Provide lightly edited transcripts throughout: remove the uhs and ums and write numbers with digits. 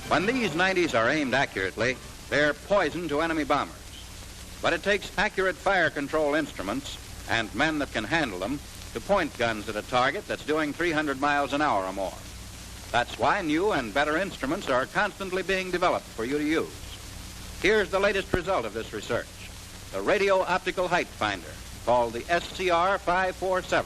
When these 90s are aimed accurately, they're poison to enemy bombers. But it takes accurate fire control instruments and men that can handle them to point guns at a target that's doing 300 miles an hour or more. That's why new and better instruments are constantly being developed for you to use. Here's the latest result of this research, the radio optical height finder, called the SCR-547.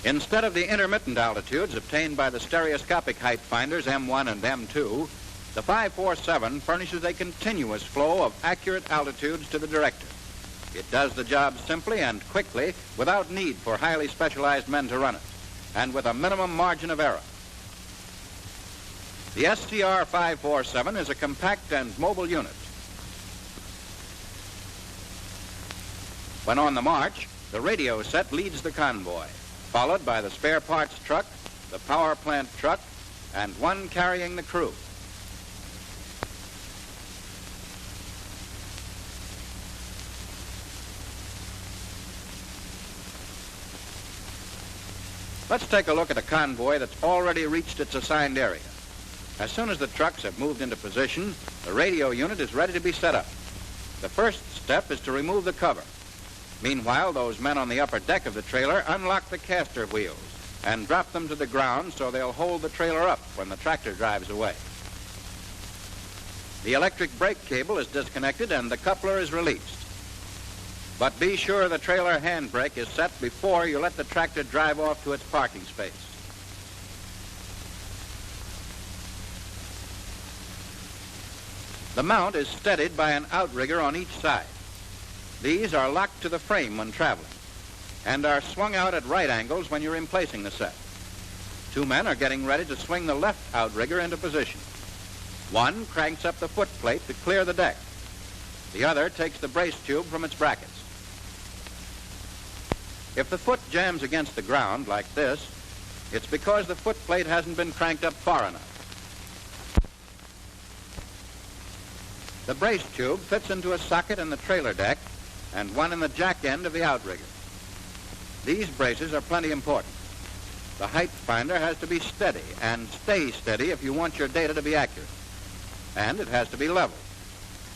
Instead of the intermittent altitudes obtained by the stereoscopic height finders M1 and M2, the 547 furnishes a continuous flow of accurate altitudes to the director. It does the job simply and quickly without need for highly specialized men to run it, and with a minimum margin of error. The SCR-547 is a compact and mobile unit. When on the march, the radio set leads the convoy, followed by the spare parts truck, the power plant truck, and one carrying the crew. Let's take a look at a convoy that's already reached its assigned area. As soon as the trucks have moved into position, the radio unit is ready to be set up. The first step is to remove the cover. Meanwhile, those men on the upper deck of the trailer unlock the caster wheels and drop them to the ground so they'll hold the trailer up when the tractor drives away. The electric brake cable is disconnected and the coupler is released. But be sure the trailer handbrake is set before you let the tractor drive off to its parking space. The mount is steadied by an outrigger on each side. These are locked to the frame when traveling and are swung out at right angles when you're replacing the set. Two men are getting ready to swing the left outrigger into position. One cranks up the foot plate to clear the deck. The other takes the brace tube from its brackets. If the foot jams against the ground like this, it's because the foot plate hasn't been cranked up far enough. The brace tube fits into a socket in the trailer deck and one in the jack end of the outrigger. These braces are plenty important. The height finder has to be steady and stay steady if you want your data to be accurate. And it has to be level.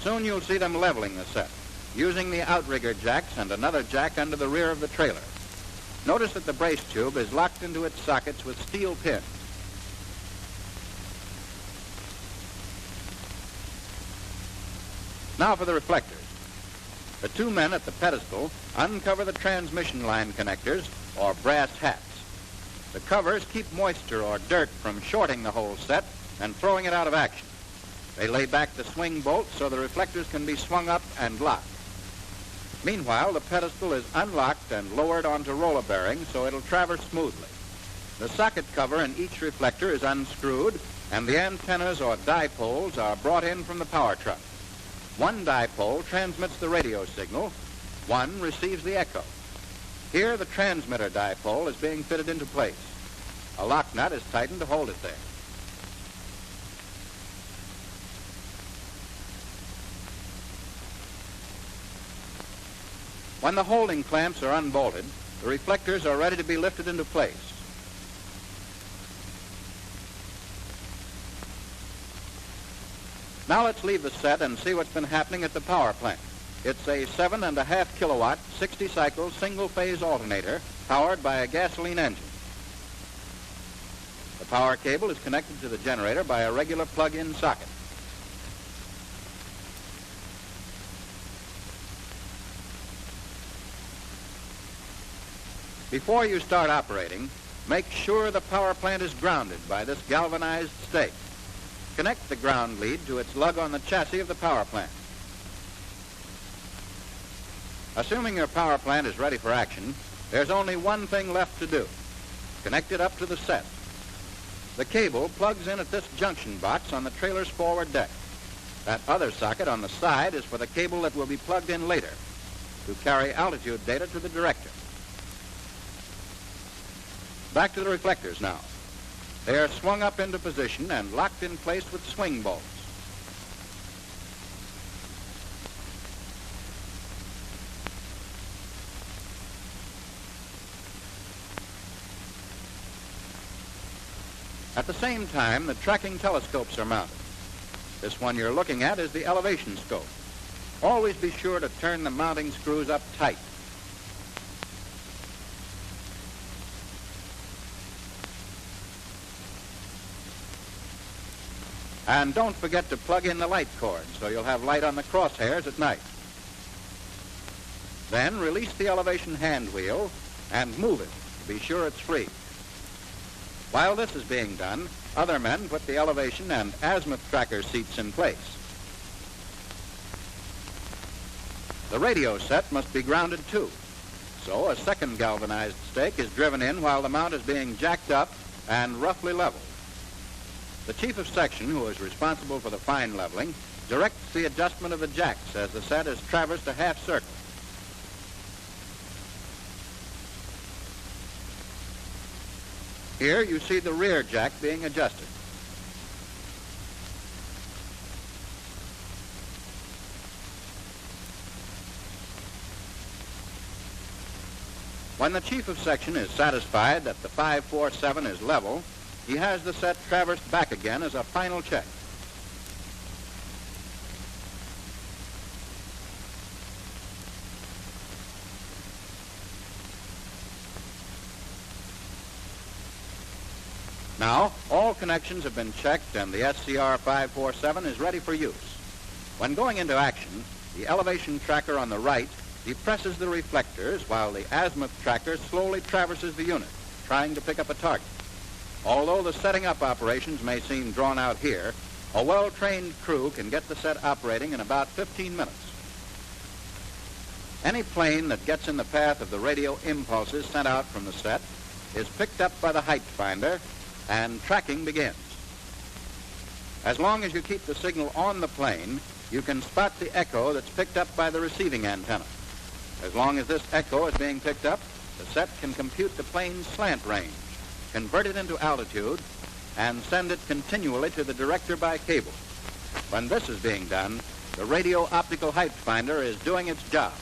Soon you'll see them leveling the set, using the outrigger jacks and another jack under the rear of the trailer. Notice that the brace tube is locked into its sockets with steel pins. Now for the reflectors. The two men at the pedestal uncover the transmission line connectors, or brass hats. The covers keep moisture or dirt from shorting the whole set and throwing it out of action. They lay back the swing bolts so the reflectors can be swung up and locked. Meanwhile, the pedestal is unlocked and lowered onto roller bearings so it'll traverse smoothly. The socket cover in each reflector is unscrewed, and the antennas or dipoles are brought in from the power truck. One dipole transmits the radio signal, one receives the echo. Here, the transmitter dipole is being fitted into place. A lock nut is tightened to hold it there. When the holding clamps are unbolted, the reflectors are ready to be lifted into place. Now let's leave the set and see what's been happening at the power plant. It's a 7.5 kilowatt, 60 cycle, single phase alternator powered by a gasoline engine. The power cable is connected to the generator by a regular plug-in socket. Before you start operating, make sure the power plant is grounded by this galvanized stake. Connect the ground lead to its lug on the chassis of the power plant. Assuming your power plant is ready for action, there's only one thing left to do. Connect it up to the set. The cable plugs in at this junction box on the trailer's forward deck. That other socket on the side is for the cable that will be plugged in later to carry altitude data to the director. Back to the reflectors now. They are swung up into position and locked in place with swing bolts. At the same time, the tracking telescopes are mounted. This one you're looking at is the elevation scope. Always be sure to turn the mounting screws up tight. And don't forget to plug in the light cord so you'll have light on the crosshairs at night. Then release the elevation hand wheel and move it to be sure it's free. While this is being done, other men put the elevation and azimuth tracker seats in place. The radio set must be grounded too, so a second galvanized stake is driven in while the mount is being jacked up and roughly leveled. The chief of section, who is responsible for the fine leveling, directs the adjustment of the jacks as the set is traversed a half circle. Here you see the rear jack being adjusted. When the chief of section is satisfied that the 547 is level, he has the set traversed back again as a final check. Now, all connections have been checked and the SCR-547 is ready for use. When going into action, the elevation tracker on the right depresses the reflectors while the azimuth tracker slowly traverses the unit, trying to pick up a target. Although the setting up operations may seem drawn out here, a well-trained crew can get the set operating in about 15 minutes. Any plane that gets in the path of the radio impulses sent out from the set is picked up by the height finder and tracking begins. As long as you keep the signal on the plane, you can spot the echo that's picked up by the receiving antenna. As long as this echo is being picked up, the set can compute the plane's slant range, convert it into altitude, and send it continually to the director by cable. When this is being done, the radio optical height finder is doing its job.